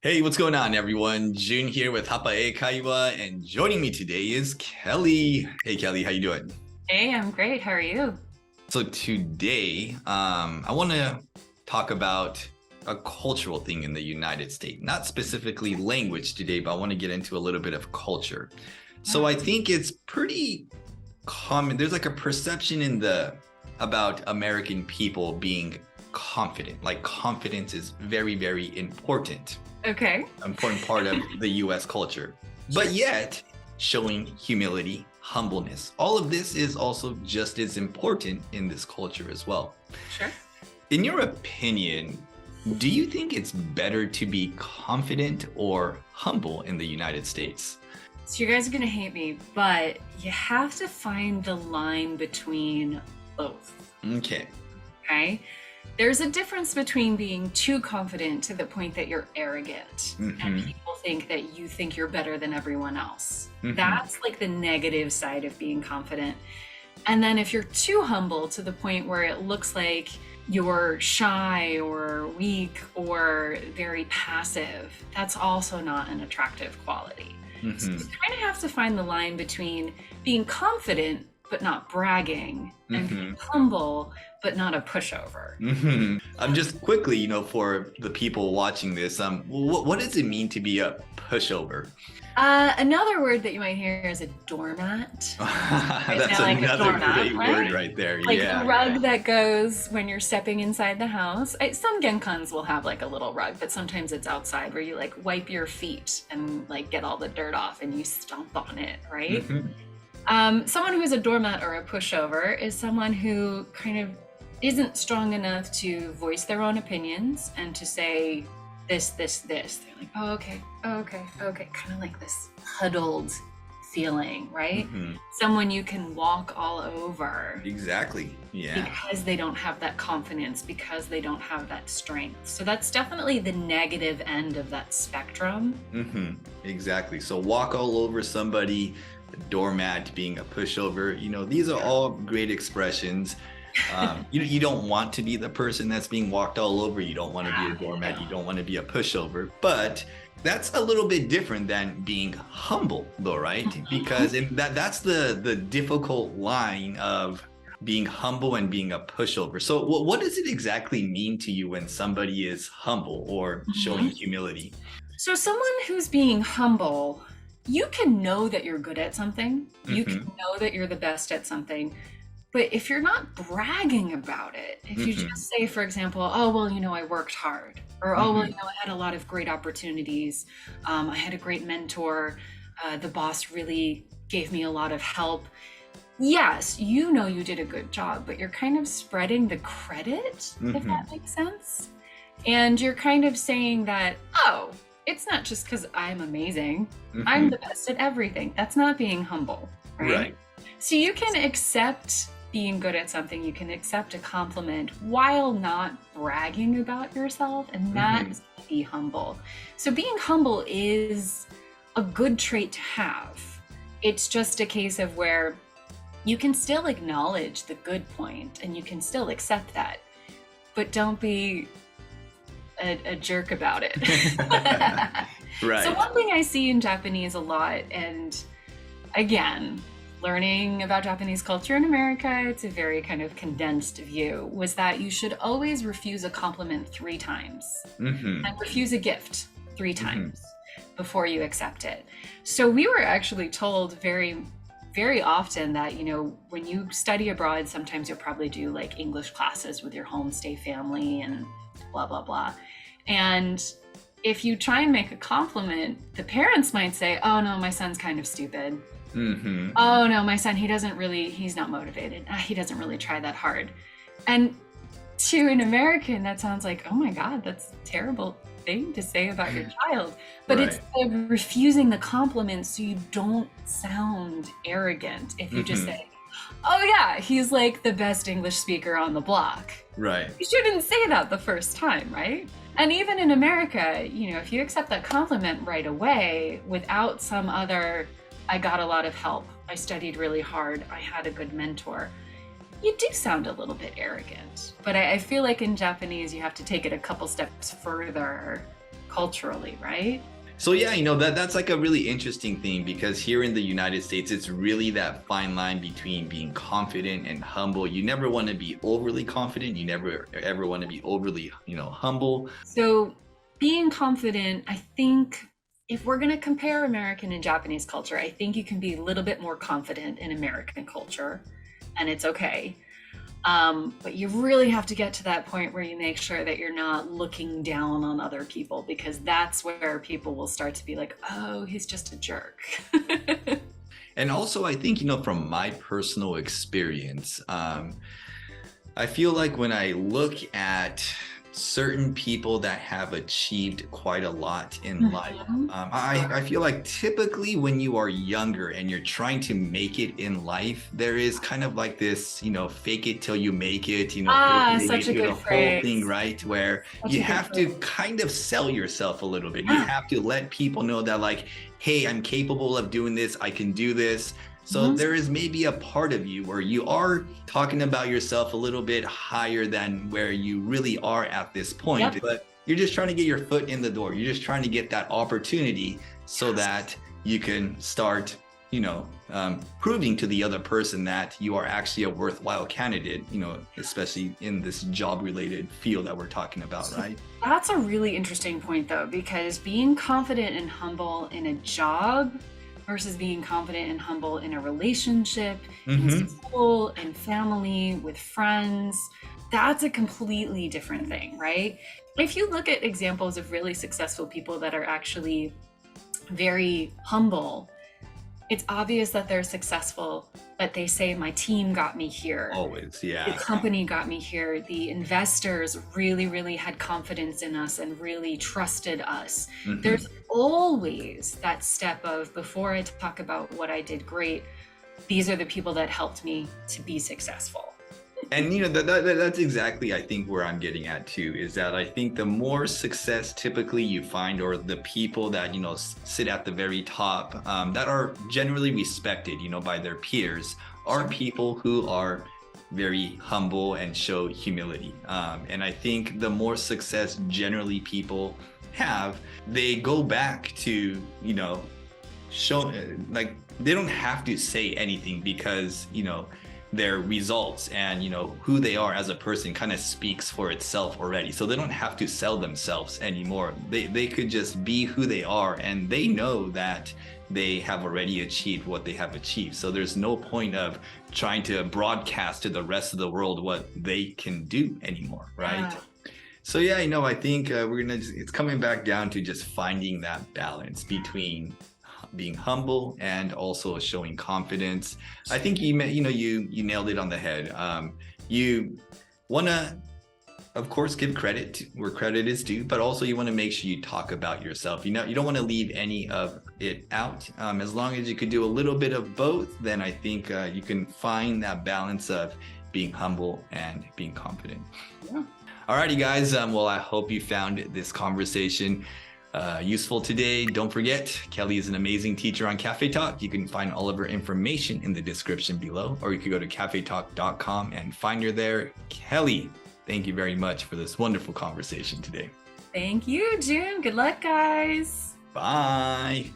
Hey, what's going on, everyone? Jun here with Hapa英会話, and joining me today is Kelly. Hey, Kelly, how you doing? Hey, I'm great. How are you? So today, I want to talk about a cultural thing in the United States. Not specifically language today, but I want to get into a little bit of culture. So I think it's pretty common. There's like a perception about American people being confident. Like confidence is very, very important. Okay. Important part of the US culture. But yet, showing humility, humbleness, all of this is also just as important in this culture as well. Sure. In your opinion, do you think it's better to be confident or humble in the United States? So you guys are going to hate me, but you have to find the line between both. Okay. Okay? There's a difference between being too confident to the point that you're arrogant and people think that you think you're better than everyone else. That's like the negative side of being confident. And then if you're too humble to the point where it looks like you're shy or weak or very passive, that's also not an attractive quality. So you kind of have to find the line between being confident but not bragging, and being humble, but not a pushover. I'm just quickly, for the people watching this, what does it mean to be a pushover? Another word that you might hear is a doormat. That's like another great word right there. Like the rug that goes when you're stepping inside the house. Some genkans will have like a little rug, but sometimes it's outside where you like wipe your feet and like get all the dirt off and you stomp on it, right? Someone who is a doormat or a pushover is someone who kind of isn't strong enough to voice their own opinions and to say this. They're like, oh, okay. Kind of like this huddled feeling, right? Someone you can walk all over. Exactly. Yeah. Because they don't have that confidence, because they don't have that strength. So that's definitely the negative end of that spectrum. Exactly. So walk all over somebody, a doormat, being a pushover, these are all great expressions. You don't want to be the person that's being walked all over. You don't want to be a doormat. You don't want to be a pushover. But that's a little bit different than being humble, though, right? Because that's the difficult line of being humble and being a pushover. So what does it exactly mean to you when somebody is humble or showing humility? So someone who's being humble, you can know that you're good at something. You can know that you're the best at something. But if you're not bragging about it, if you just say, for example, oh, well, I worked hard. Or, oh, well, I had a lot of great opportunities. I had a great mentor. The boss really gave me a lot of help. Yes, you did a good job, but you're kind of spreading the credit, if that makes sense. And you're kind of saying that, oh, it's not just because I'm amazing. I'm the best at everything. That's not being humble, right? So you can accept being good at something. You can accept a compliment while not bragging about yourself, and that's be humble. So being humble is a good trait to have. It's just a case of where you can still acknowledge the good point and you can still accept that, but don't be a jerk about it. Right. So one thing I see in Japanese a lot, and again, learning about Japanese culture in America, it's a very kind of condensed view, was that you should always refuse a compliment 3 times and refuse a gift 3 times before you accept it. So we were actually told very, very often that, when you study abroad, sometimes you'll probably do like English classes with your homestay family and blah, blah, blah. And if you try and make a compliment, the parents might say, oh no, my son's kind of stupid. Oh no, my son, he's not motivated. He doesn't really try that hard. And to an American, that sounds like, oh my God, that's a terrible thing to say about your child. But it's refusing the compliment so you don't sound arrogant. If you just say, oh yeah, he's like the best English speaker on the block. Right. You shouldn't say that the first time, right? And even in America, if you accept that compliment right away without some other, I got a lot of help, I studied really hard, I had a good mentor, you do sound a little bit arrogant. But I feel like in Japanese, you have to take it a couple steps further culturally, right? So yeah, that's like a really interesting thing, because here in the United States, it's really that fine line between being confident and humble. You never want to be overly confident. You never ever want to be overly, humble. So being confident, I think if we're going to compare American and Japanese culture, I think you can be a little bit more confident in American culture, and it's okay. But you really have to get to that point where you make sure that you're not looking down on other people, because that's where people will start to be like, oh, he's just a jerk. And also, I think, from my personal experience, I feel like when I look at certain people that have achieved quite a lot in life, I feel like typically when you are younger and you're trying to make it in life, there is kind of like this, fake it till you make it, such a good whole phrase. thing, right? Where Such you a good have to phrase. kind of sell yourself a little bit. You have to let people know that, like, hey, I'm capable of doing this. I can do this. So there is maybe a part of you where you are talking about yourself a little bit higher than where you really are at this point, but you're just trying to get your foot in the door. You're just trying to get that opportunity so that you can start, proving to the other person that you are actually a worthwhile candidate, especially in this job-related field that we're talking about, right? That's a really interesting point, though, because being confident and humble in a job versus being confident and humble in a relationship, in school, in family, with friends, that's a completely different thing, right? If you look at examples of really successful people that are actually very humble, it's obvious that they're successful, but they say, my team got me here. Always, yeah. The company got me here. The investors really, really had confidence in us and really trusted us. There's always that step of, before I talk about what I did great, these are the people that helped me to be successful. And that's exactly, I think, where I'm getting at too, is that I think the more success typically you find, or the people that sit at the very top, that are generally respected by their peers, are people who are very humble and show humility. And I think the more success generally people have, they go back to show, like, they don't have to say anything, because their results and who they are as a person kind of speaks for itself already. So they don't have to sell themselves anymore. They could just be who they are, and they know that they have already achieved what they have achieved. So there's no point of trying to broadcast to the rest of the world what they can do anymore, right? So yeah, I think it's coming back down to just finding that balance between being humble and also showing confidence. I think you nailed it on the head. You want to, of course, give credit where credit is due, but also you want to make sure you talk about yourself. You don't want to leave any of it out. As long as you could do a little bit of both, then I think you can find that balance of being humble and being confident. Yeah. Alrighty, guys. Well, I hope you found this conversation useful today. Don't forget, Kelly is an amazing teacher on Cafe Talk. You can find all of her information in the description below, or you could go to cafetalk.com and find her there. Kelly, thank you very much for this wonderful conversation today. Thank you, June. Good luck, guys. Bye.